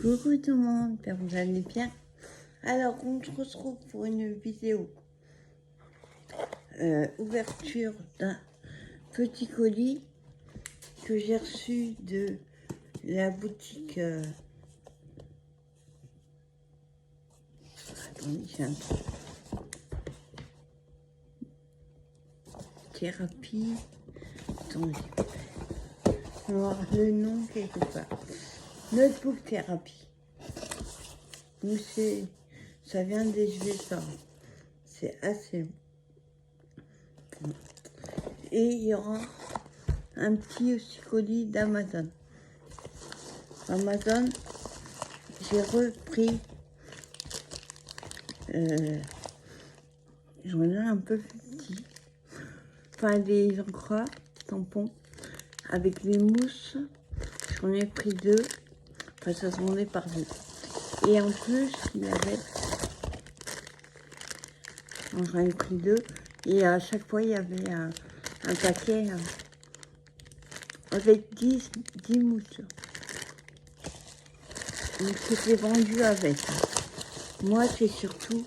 Coucou tout le monde, j'espère que vous allez bien. Alors, on se retrouve pour une vidéo ouverture d'un petit colis que j'ai reçu de la boutique. Attendez, j'ai un truc. Thérapie. Attendez, on va voir le nom quelque part. Notebook thérapie. Donc ça vient des USA. C'est assez bon. Et il y aura un petit aussi colis d'Amazon. Amazon, j'ai repris. J'en ai un peu petit. Enfin, des encres, tampons, avec les mousses. J'en ai pris 2. Enfin, ça se vendait par 2. Et en plus, il y avait... J'en ai pris 2. Et à chaque fois, il y avait un paquet avec 10 mousses. Donc, c'était vendu avec. Moi, c'est surtout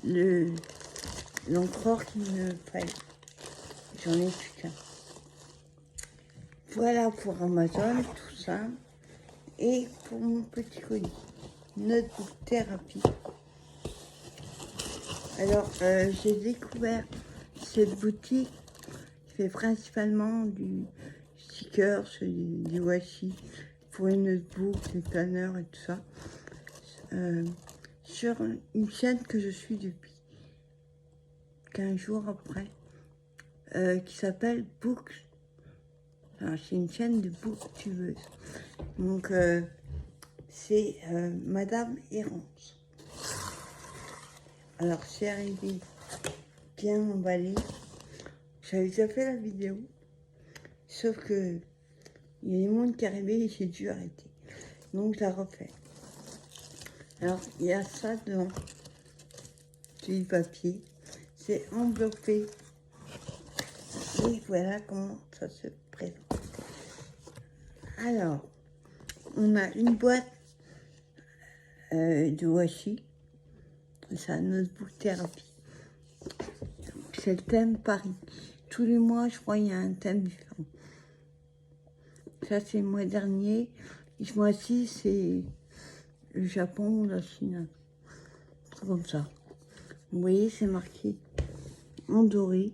l'encre qui me fallait. J'en ai plus qu'un. Voilà pour Amazon, tout ça. Et pour mon petit colis, Notebook thérapie. Alors, j'ai découvert cette boutique qui fait principalement du stickers, du washi pour une notebook, des planners et tout ça. Sur une chaîne que je suis depuis 15 jours après, qui s'appelle Books. C'est une chaîne de booktubeuses. Donc, c'est Madame Errance. Alors, c'est arrivé bien emballé. J'avais déjà fait la vidéo, sauf que il y a des mondes qui arrivaient et j'ai dû arrêter. Donc, je la refais. Alors, il y a ça dedans, du papier. C'est enveloppé. Et voilà comment ça se présente. Alors, on a une boîte de washi. C'est un notebook thérapie. C'est le thème Paris. Tous les mois, je crois, il y a un thème différent. Ça, c'est le mois dernier. Et ce mois-ci, c'est le Japon ou la Chine. C'est comme ça. Vous voyez, c'est marqué en doré.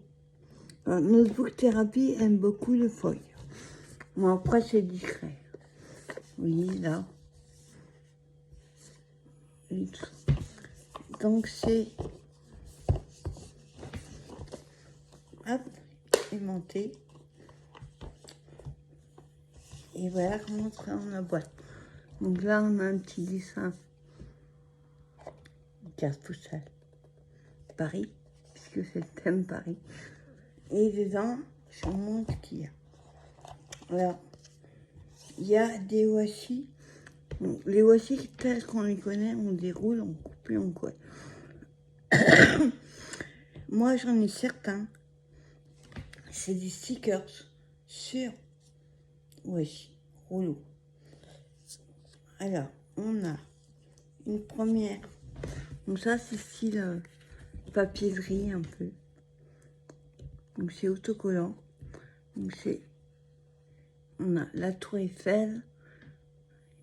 Notebook thérapie aime beaucoup les feuilles. Bon, après, c'est discret. Vous voyez, là. Et tout. Donc, c'est... Hop, aimanté. Et voilà comment c'est dans la boîte. Donc là, on a un petit dessin. Une carte postale. Paris, puisque c'est le thème Paris. Et dedans, je vous montre ce qu'il y a. Alors, il y a des washi. Bon, les washi, tels qu'on les connaît, on déroule, on coupe et on colle. Moi, j'en ai certains. C'est des stickers sur washi, rouleau. Alors, on a une première. Donc ça, c'est style papier-gris un peu. Donc c'est autocollant. Donc c'est... On a la Tour Eiffel,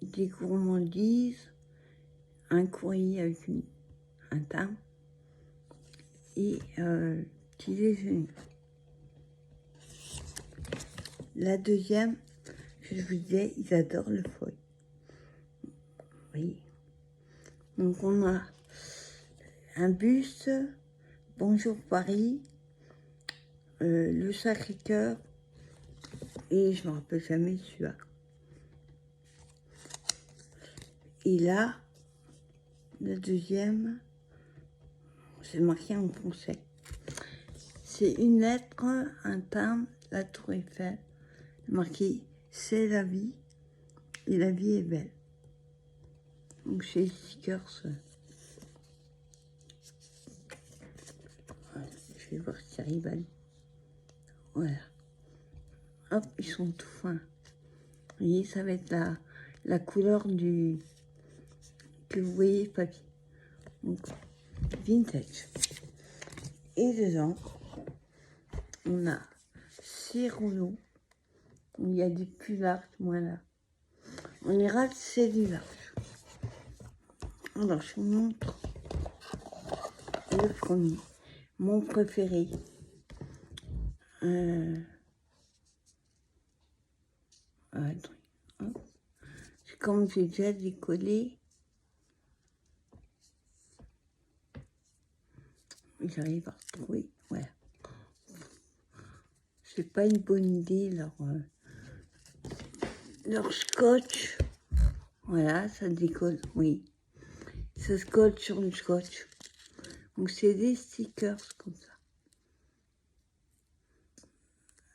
des gourmandises, un courrier avec un timbre et petit déjeuner. La deuxième, je vous disais, ils adorent le feuille. Oui. Donc on a un buste, Bonjour Paris, le Sacré-Cœur, et je me rappelle jamais celui-là. Et là, le deuxième, c'est marqué en français. C'est une lettre, un timbre, la Tour Eiffel, marqué c'est la vie, et la vie est belle. Donc c'est les stickers. Voilà, je vais voir si arrive à... Voilà. Hop, ils sont tout fins. Vous voyez, ça va être la couleur que vous voyez papier. Donc, vintage. Et dedans, on a 6 rouleaux. Il y a des plus larges, voilà. En général, c'est du large. Alors, je vous montre le premier, mon préféré. Attends, hop. Comme j'ai déjà décollé, j'arrive à retrouver. Voilà. C'est pas une bonne idée, leur scotch. Voilà, ça décolle, oui. Ça se colle sur le scotch. Donc c'est des stickers comme ça.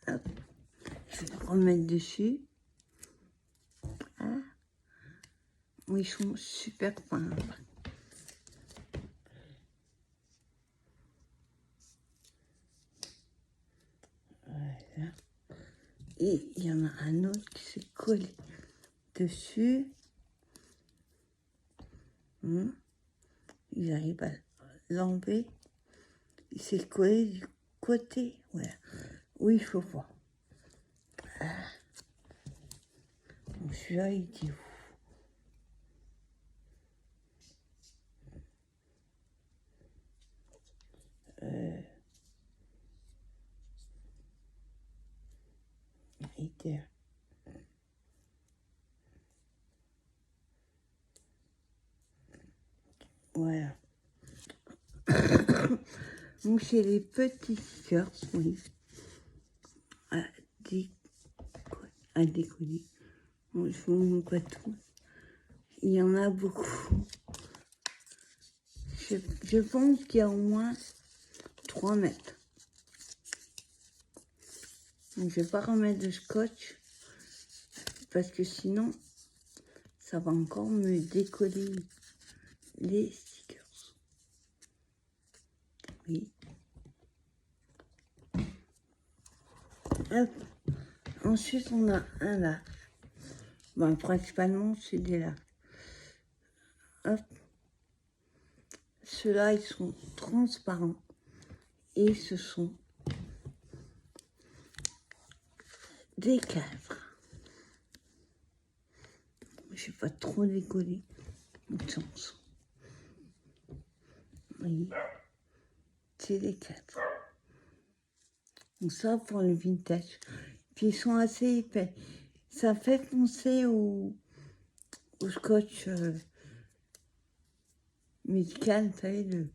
Hop. Je vais le remettre dessus. Ah. Oui, ils sont super fins. Voilà. Et il y en a un autre qui s'est collé dessus. Il arrive à l'enlever. Il s'est collé du côté. Voilà. Oui, il faut voir. Ah. Donc celui-là, il dit où? Il était. Voilà. Donc c'est les petits stickers, oui. À, à décoller. Bon, je vous montre pas tout. Il y en a beaucoup. Je pense qu'il y a au moins 3 mètres. Donc je vais pas remettre de scotch parce que sinon ça va encore me décoller les stickers. Oui. Hop. Ensuite on a un là. Bon, principalement c'est des là. Hop. Ceux-là ils sont transparents et ce sont des cadres. Je vais pas trop décoller. Une chance. Oui. C'est des cadres. Donc ça pour le vintage. Puis ils sont assez épais. Ça fait penser au scotch médical, vous savez,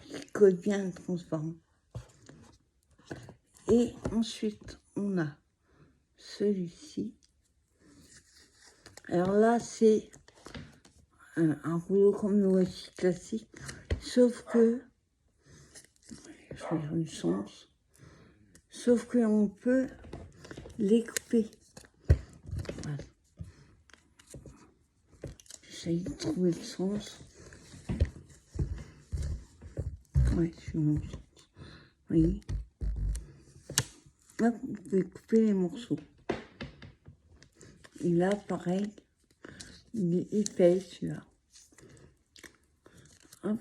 qui colle bien transparent. Et ensuite, on a celui-ci. Alors là, c'est un rouleau comme le voici classique, sauf que, je regarde le sens, sauf qu'on peut les couper. Voilà. J'essaye de trouver le sens. Ouais, je vous montre. Oui. Hop, vous pouvez couper les morceaux. Et là, pareil, il est épais celui-là. Hop,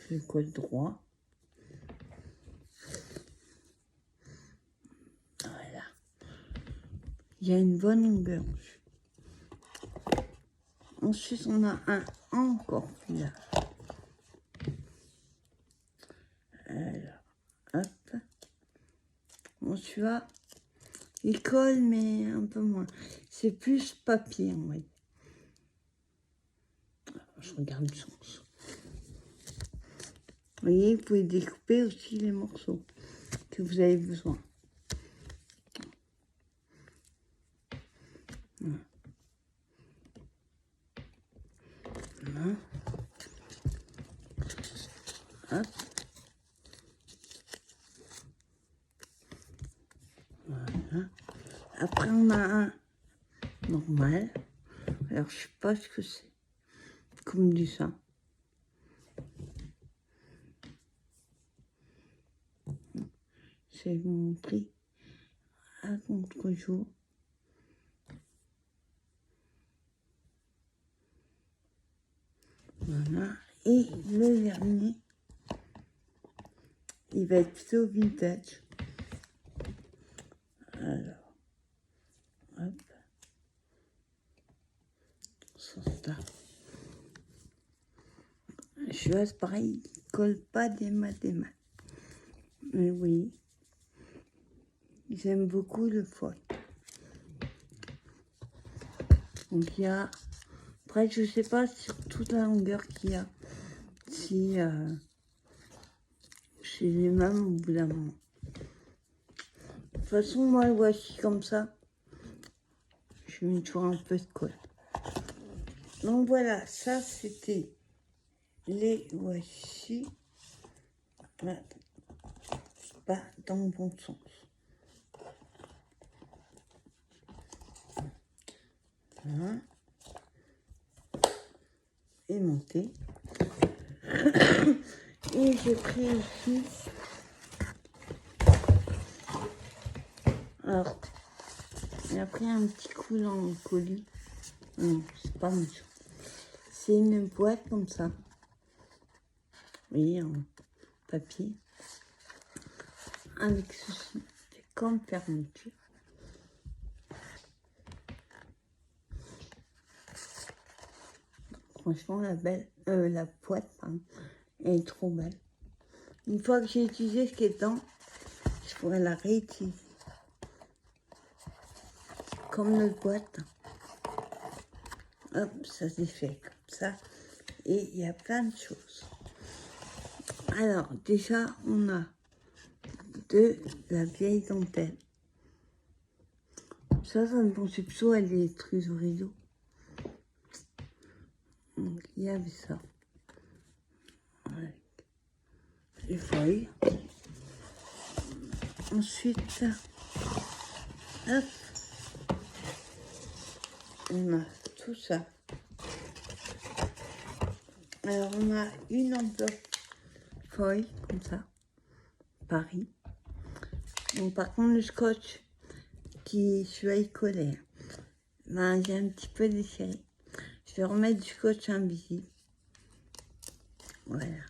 je le colle droit. Voilà. Il y a une bonne longueur. Ensuite, on a un encore plus large. Alors, hop. Bon, celui-là, il colle, mais un peu moins. C'est plus papier, on va dire. Je regarde le sens. Vous voyez, vous pouvez découper aussi les morceaux que vous avez besoin. Voilà. Voilà. Hop. Voilà. Après, on a un normal. Alors, je sais pas ce que c'est. Comme du ça. C'est mon prix à contre-jour. Voilà. Et le dernier, il va être plutôt vintage. Alors, hop. Sur ça. Je vois, c'est pareil, il colle pas des mathématiques. Mais oui, j'aime beaucoup le foil. Donc il y a, après je sais pas sur toute la longueur qu'il y a, si c'est les mêmes au bout d'un moment. De toute façon, moi le voici comme ça, je mets toujours un peu de colle. Donc voilà, ça c'était les voici. Voilà. Pas dans le bon sens. Voilà. Et monter. Et j'ai pris ici. Alors, j'ai pris un petit coup dans le colis. Non, c'est pas méchant. C'est une boîte comme ça. Vous voyez, en papier. Avec ceci. C'est comme fermeture. Franchement, la boîte, pardon, elle est trop belle. Une fois que j'ai utilisé ce qui est dedans, je pourrais la réutiliser. Comme notre boîte. Hop, ça s'est fait comme ça. Et il y a plein de choses. Alors, déjà, on a de la vieille dentelle. Ça me pensait plutôt à des trucs au rideau. Donc, il y avait ça. Avec les feuilles. Ensuite, hop, on a tout ça. Alors, on a une enveloppe feuille, comme ça, Paris. Donc, par contre, le scotch qui celui-là, il collait. Ben, j'ai un petit peu déchiré. Je vais remettre du scotch invisible. Voilà.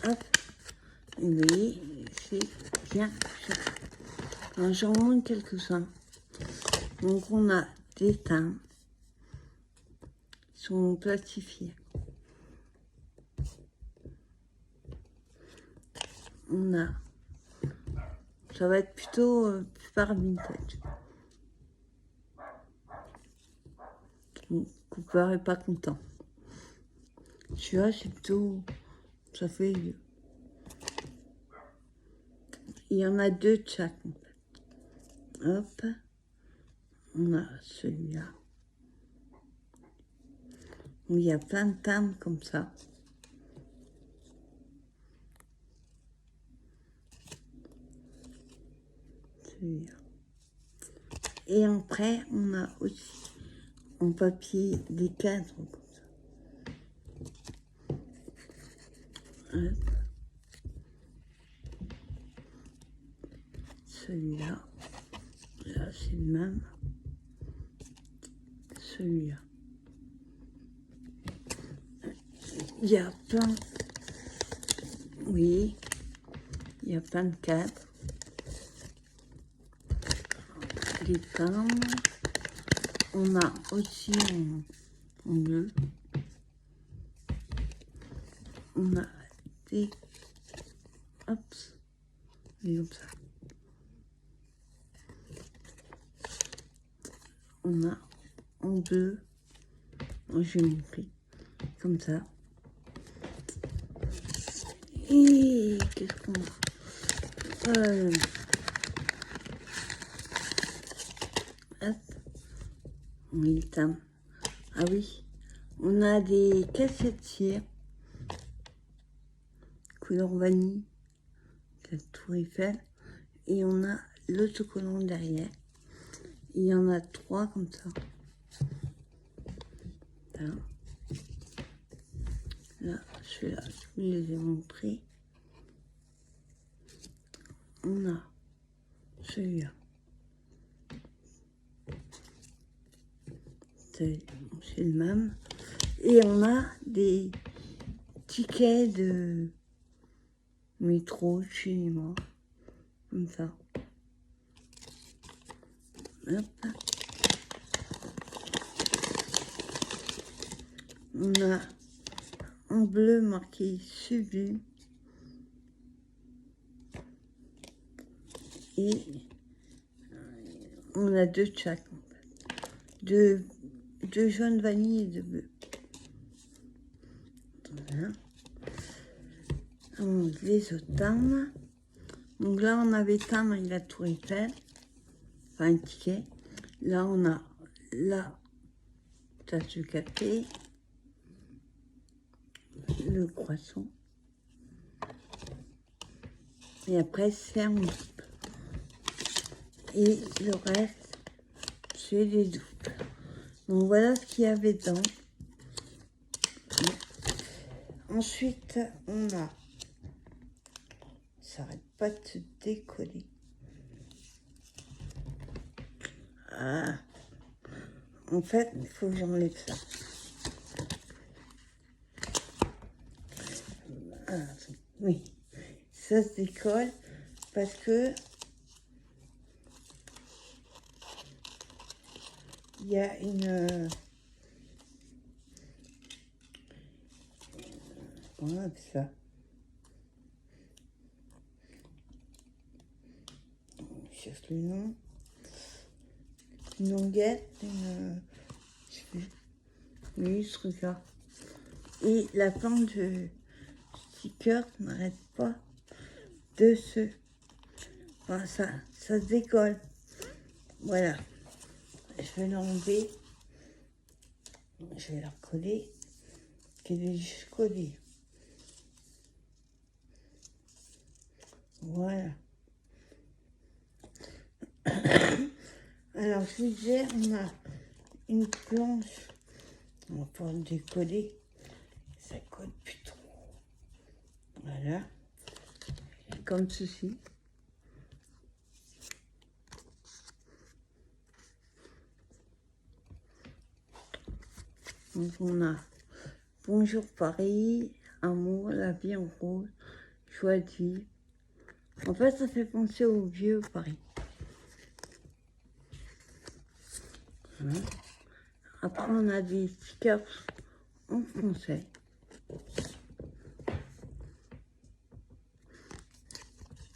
Hop. Et vous voyez, c'est bien ça. Alors, j'en montre quelques-uns. Donc, on a des teintes. Ils sont plastifiés. On a... Ça va être plutôt par vintage. Donc, Cooper est pas content. Celui-là, c'est plutôt... Ça fait... Il y en a deux de chaque, en fait. Hop. On a celui-là. Où il y a plein de teintes comme ça. Celui-là. Et après, on a aussi en papier des cadres comme ça. Hop. Celui-là. Là, c'est le même. Celui-là. Il y a plein... Oui. Il y a plein de cadres. Les timbres. On a aussi en bleu. On a des... Hop. Et comme ça. On a en bleu. Moi, je l'ai pris comme ça. Et qu'est-ce qu'on a hop. Oui, timbres. Ah oui. On a des cassettes cire. Couleur vanille. La tour Eiffel. Et on a l'autocollant derrière. Il y en a 3 comme ça. Là, là celui-là, je vous les ai montrés. On a celui-là. C'est le même. Et on a des tickets de métro, de cinéma, comme ça. Hop. On a en bleu marqué Sublime. Et on a deux de chaque, en fait. De jaune vanille et de bleu. Voilà. Donc, les autres timbres. Donc là, on avait timbre et la tour Eiffel. Enfin, un ticket. Là, on a la tasse de café. Le croissant. Et après, c'est en double. Et le reste, c'est les doubles. Donc voilà ce qu'il y avait dedans. Ensuite, on a... Ça n'arrête pas de se décoller. Ah. En fait, il faut que j'enlève ça. Ah, oui. Ça se décolle parce que il y a une... Comment on appelle ça? Je cherche le nom. Une languette, une... Je sais plus. Oui, ce truc-là. Et la plante de sticker n'arrête pas de se... Enfin, ça se décolle. Voilà. Je vais l'enlever. Je vais la recoller. Qu'elle est juste collée. Voilà. Alors, je vous disais, on a une planche. On va pouvoir le décoller. Ça colle plus trop. Voilà. Comme ceci. Donc, on a Bonjour Paris, amour, la vie en rose, joie de vivre. En fait, ça fait penser au vieux Paris. Voilà. Après, on a des stickers en français.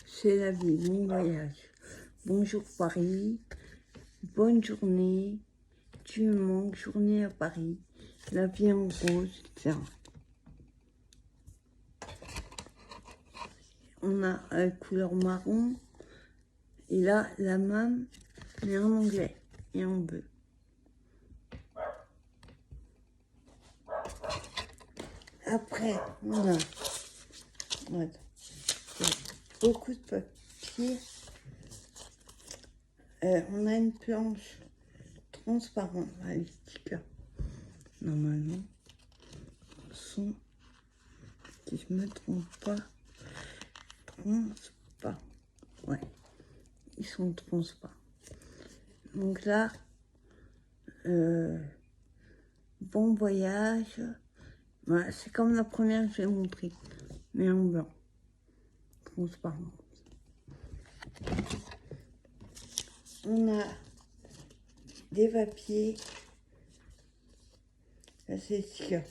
C'est la vie, mon voyage. Bonjour Paris, bonne journée, tu me manques, journée à Paris, la vie en rose, etc. On a couleur marron, et là, la même, mais en anglais et en bleu. Après, on a voilà, beaucoup de papier. On a une planche transparente. Les stickers, normalement, sont, si je me trompe pas, transparents. Ouais, ils sont transparents. Donc là, bon voyage. Voilà, c'est comme la première que j'ai montrée, mais en blanc, transparent. On a des papiers. Là, c'est stickers.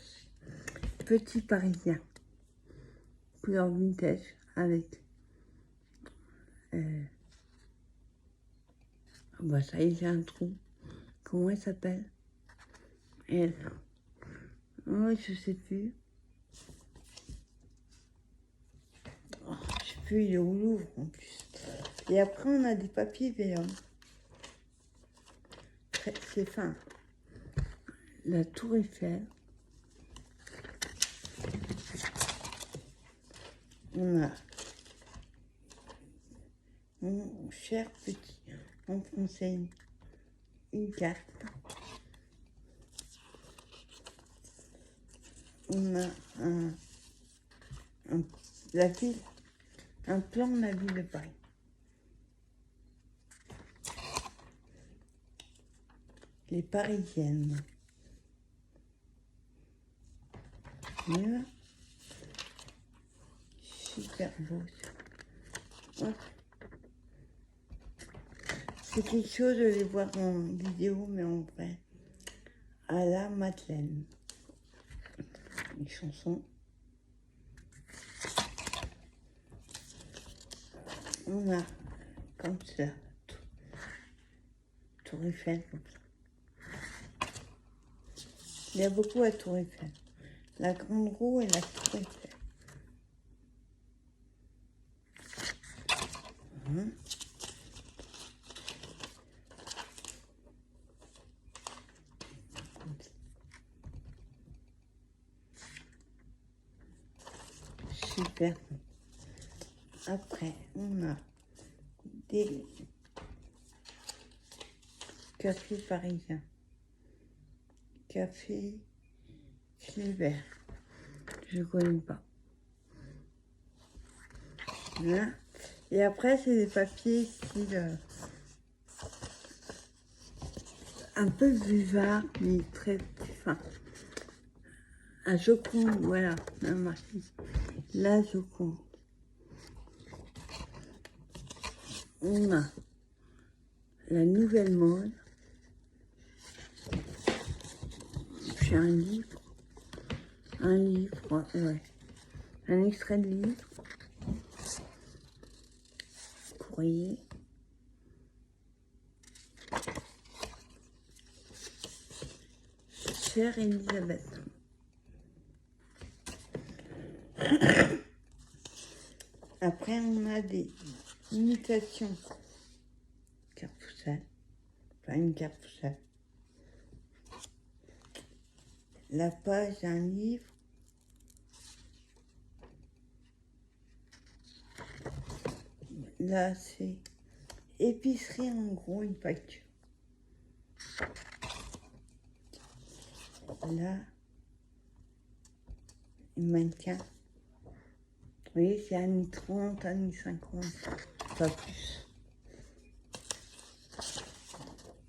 Petit parisien. Couleur vintage avec... bah ça y est, j'ai un trou. Comment elle s'appelle? Elle. Oh, je sais plus. Oh, je sais plus, il est au Louvre en plus. Et après, on a des papiers verts. C'est fin. La tour Eiffel. On a mon cher petit, on conseille une carte. On a la ville, un plan de la ville de Paris. Les Parisiennes. Voilà. Super beau. Hop. C'est quelque chose de les voir en vidéo, mais en vrai. À la Madeleine. Une chanson. On a comme ça. Tour Eiffel, comme ça. Il y a beaucoup à Tour Eiffel. La grande roue et la Tour Eiffel. Super. Après, on a des cafés parisiens. Café Philibert. Je ne connais pas. Là. Et après, c'est des papiers style un peu buvard, mais très fin. Un Joconde, voilà, la marquise. La Joconde. On a la nouvelle mode. Puis un livre. Un livre, ouais. Un extrait de livre. Courrier. Chère Elisabeth. Après, on a des imitations. Carte postale. Enfin, une carte postale. La page d'un livre. Là, c'est épicerie, en gros, une facture. Là, un mannequin. Vous voyez, c'est années 30, années 50, pas plus.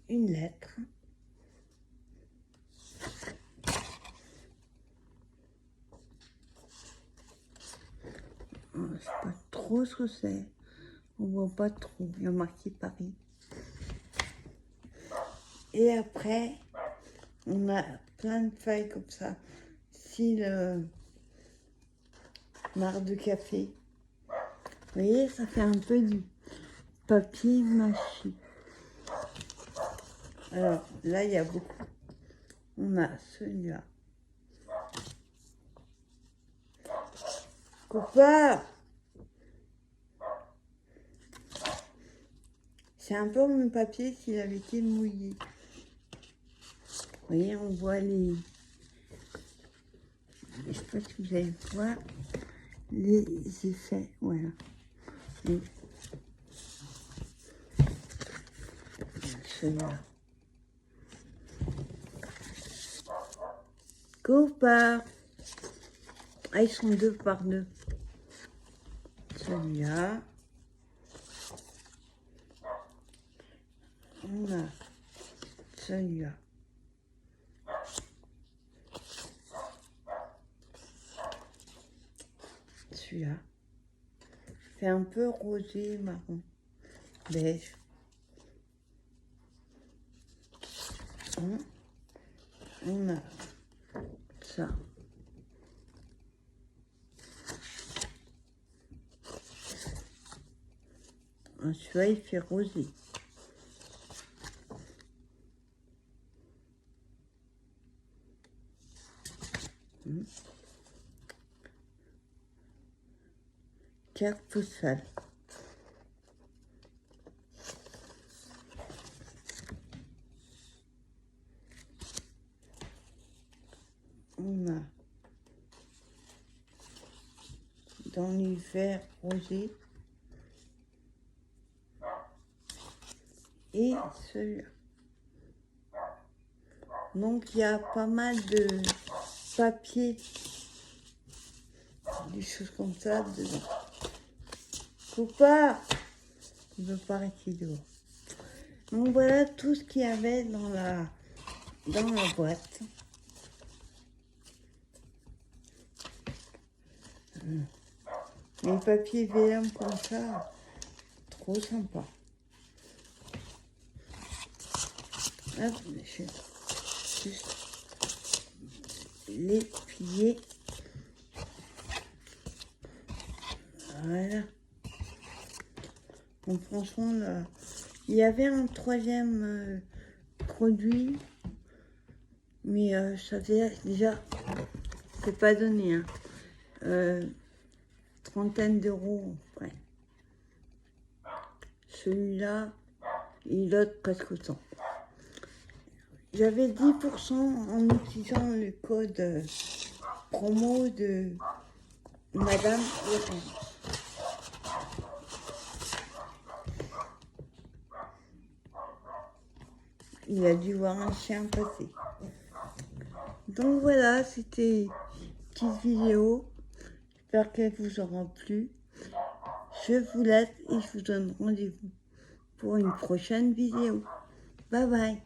Une lettre. Je ne sais pas trop ce que c'est. On voit pas trop. Il y a marqué Paris. Et après, on a plein de feuilles comme ça. Style marc de café. Vous voyez, ça fait un peu du papier mâché. Alors, là, il y a beaucoup. On a celui-là. Copain! C'est un peu mon papier s'il avait été mouillé. Vous voyez, on voit les... Je sais pas si vous allez voir les effets. Voilà. Et celui-là. Copain! Ah, ils sont 2 par 2. Celui-là. On a celui-là. Celui-là. C'est un peu rosé, marron, beige. On a ça. Celui-là, il fait rosé. Carte postale. On a dans l'hiver rosé et celui-là. Donc il y a pas mal de papier, des choses comme ça dedans. Faut pas, il veut pas rester dehors. Donc voilà tout ce qu'il y avait dans la boîte. Les papiers vélins comme ça, trop sympa. Hop, je vais juste les plier. Voilà. Bon, franchement, là, il y avait un troisième produit, mais ça fait déjà, c'est pas donné, hein. Trentaine d'euros, ouais. Celui-là, il note presque autant. J'avais 10% en utilisant le code promo de Madame Irène. Il a dû voir un chien passer. Donc voilà, c'était une petite vidéo. J'espère qu'elle vous aura plu. Je vous laisse et je vous donne rendez-vous pour une prochaine vidéo. Bye bye.